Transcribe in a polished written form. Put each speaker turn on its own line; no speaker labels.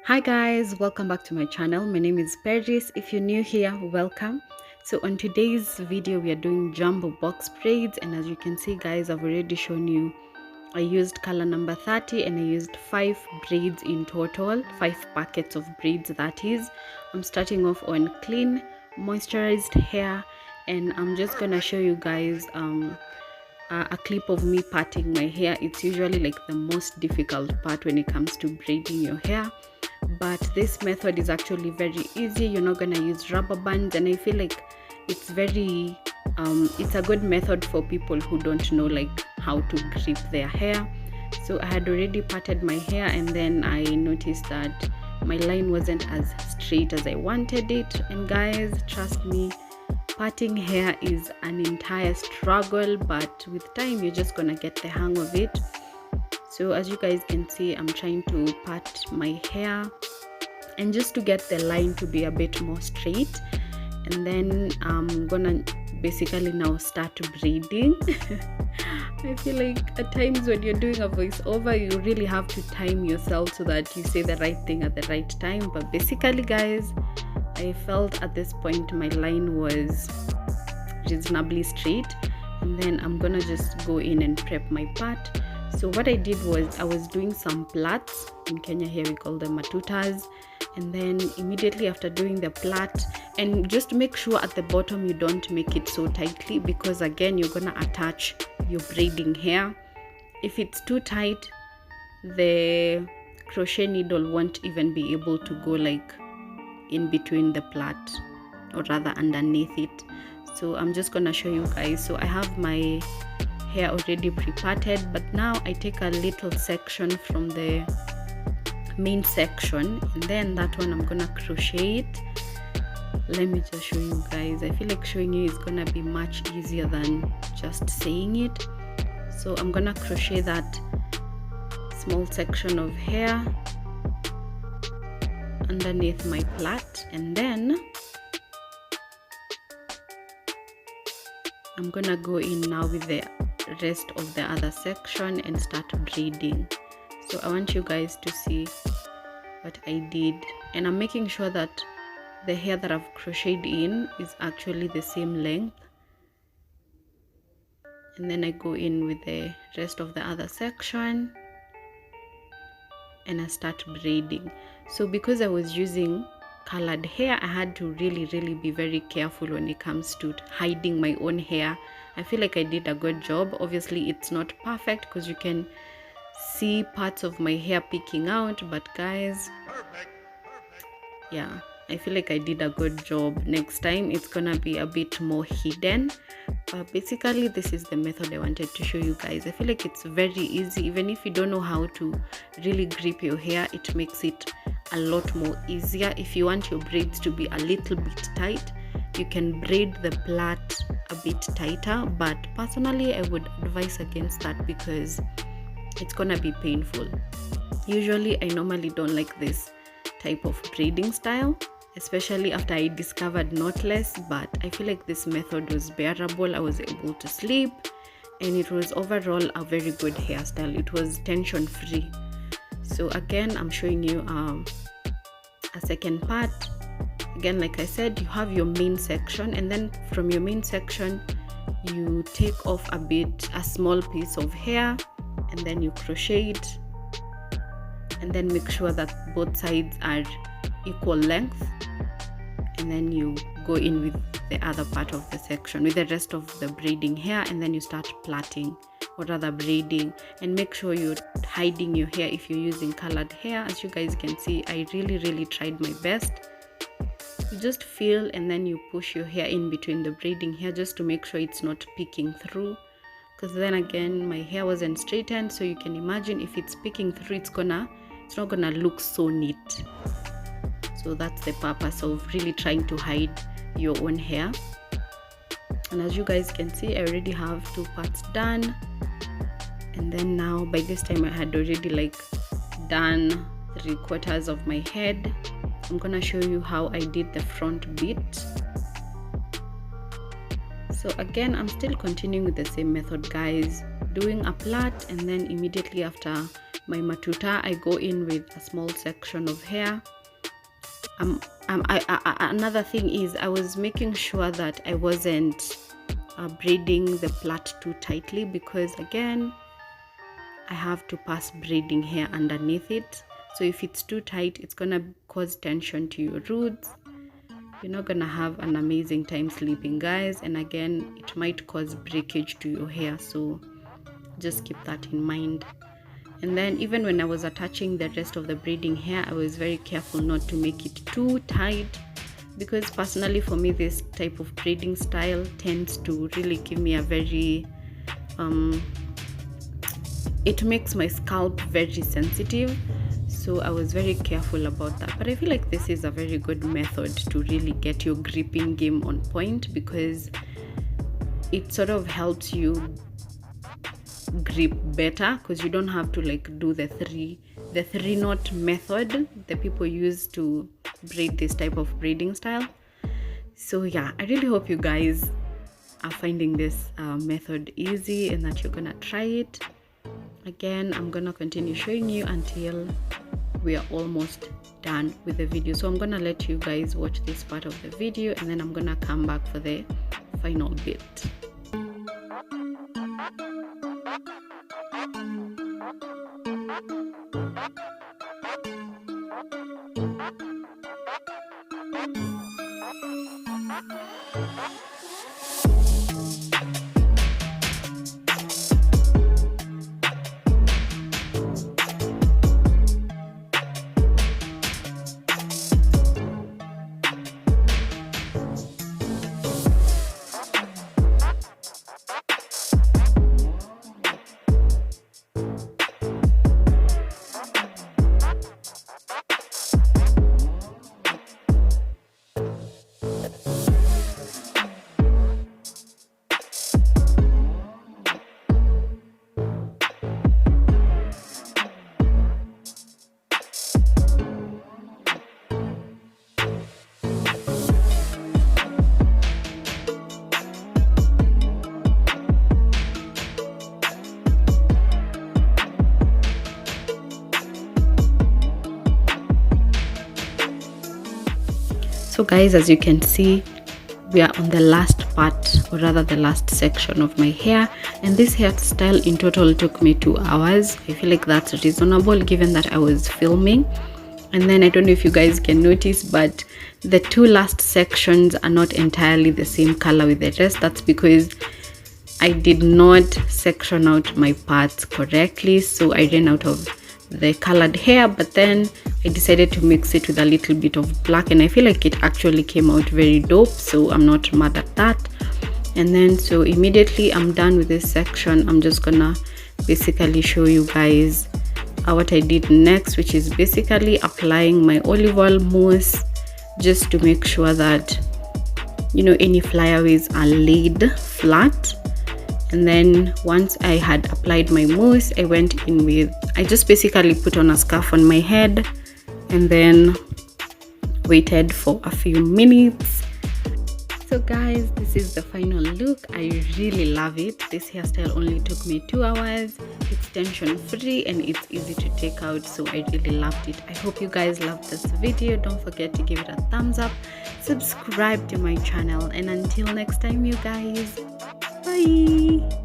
Hi guys, welcome back to my channel. My name is Paris. If you're new here, welcome. So on today's video we are doing jumbo box braids, and as you can see guys, I've already shown you I used color number 30 and I used 5 braids in total, 5 packets of braids that is. I'm starting off on clean moisturized hair, and I'm just gonna show you guys a clip of me parting my hair. It's usually like the most difficult part when it comes to braiding your hair, but this method is actually very easy. You're not gonna use rubber bands, and I feel like it's very it's a good method for people who don't know like how to grip their hair. So I had already parted my hair, and then I noticed that my line wasn't as straight as I wanted it. And guys, trust me, parting hair is an entire struggle, but with time you're just gonna get the hang of it. So as you guys can see, I'm trying to part my hair, and just to get the line to be a bit more straight, and then I'm gonna basically now start braiding. I feel like at times when you're doing a voiceover, you really have to time yourself so that you say the right thing at the right time. But basically guys, I felt at this point my line was reasonably straight, and then I'm gonna just go in and prep my part. So what I did was I was doing some plaits. In Kenya here we call them matutas, and then immediately after doing the plait, and just make sure at the bottom you don't make it so tightly, because again you're gonna attach your braiding hair. If it's too tight, the crochet needle won't even be able to go like in between the plait, or rather underneath it. So I'm just gonna show you guys. So I have my hair already pre-parted, but now I take a little section from the main section, and then that one I'm gonna crochet it. Let me just show you guys. I feel like showing you is gonna be much easier than just saying it. So I'm gonna crochet that small section of hair underneath my plait, and then I'm gonna go in now with the rest of the other section and start braiding. So I want you guys to see what I did, and I'm making sure that the hair that I've crocheted in is actually the same length, and then I go in with the rest of the other section and I start braiding. So because I was using colored hair, I had to really be very careful when it comes to hiding my own hair. I feel like I did a good job. Obviously it's not perfect because you can see parts of my hair peeking out, but guys, yeah, I feel like I did a good job. Next time it's gonna be a bit more hidden, but basically this is the method I wanted to show you guys. I feel like it's very easy. Even if you don't know how to really grip your hair, it makes it a lot more easier. If you want your braids to be a little bit tight, you can braid the plait a bit tighter, but personally I would advise against that because it's gonna be painful. Usually I normally don't like this type of braiding style, especially after I discovered knotless, but I feel like this method was bearable. I was able to sleep, and it was overall a very good hairstyle. It was tension free. So again, I'm showing you a second part. Again, like I said, you have your main section, and then from your main section you take off a small piece of hair, and then you crochet it, and then make sure that both sides are equal length, and then you go in with the other part of the section with the rest of the braiding hair, and then you start plaiting, or rather braiding, and make sure you're hiding your hair if you're using colored hair. As you guys can see, I really tried my best. You just feel, and then you push your hair in between the braiding hair just to make sure it's not peeking through, because then again my hair wasn't straightened, so you can imagine if it's peeking through, it's not gonna look so neat. So that's the purpose of really trying to hide your own hair. And as you guys can see, I already have 2 parts done, and then now by this time I had already like done 3/4 of my head. I'm gonna show you how I did the front bit. So again, I'm still continuing with the same method guys, doing a plait, and then immediately after my matuta, I go in with a small section of hair. Another thing is I was making sure that I wasn't braiding the plait too tightly, because again I have to pass braiding hair underneath it. So if it's too tight, it's gonna cause tension to your roots. You're not gonna have an amazing time sleeping, guys, and again it might cause breakage to your hair, so just keep that in mind. And then even when I was attaching the rest of the braiding hair, I was very careful not to make it too tight, because personally for me this type of braiding style tends to really give me a very it makes my scalp very sensitive, so I was very careful about that. But I feel like this is a very good method to really get your gripping game on point, because it sort of helps you grip better, because you don't have to like do the three knot method that people use to braid this type of braiding style. So yeah, I really hope you guys are finding this method easy and that you're gonna try it. Again, I'm gonna continue showing you until we are almost done with the video. So I'm gonna let you guys watch this part of the video, and then I'm gonna come back for the final bit. So guys, as you can see, we are on the last part, or rather the last section of my hair, and this hairstyle in total took me 2 hours. I feel like that's reasonable given that I was filming. And then I don't know if you guys can notice, but the 2 last sections are not entirely the same color with the rest. That's because I did not section out my parts correctly, so I ran out of the colored hair, but then I decided to mix it with a little bit of black, and I feel like it actually came out very dope, so I'm not mad at that. And then so immediately I'm done with this section, I'm just gonna basically show you guys what I did next, which is basically applying my olive oil mousse just to make sure that, you know, any flyaways are laid flat. And then once I had applied my mousse, I went in with, I just basically put on a scarf on my head and then waited for a few minutes. So guys, this is the final look. I really love it. This hairstyle only took me 2 hours. It's tension free and it's easy to take out, so I really loved it. I hope you guys loved this video. Don't forget to give it a thumbs up, subscribe to my channel, and until next time you guys, bye.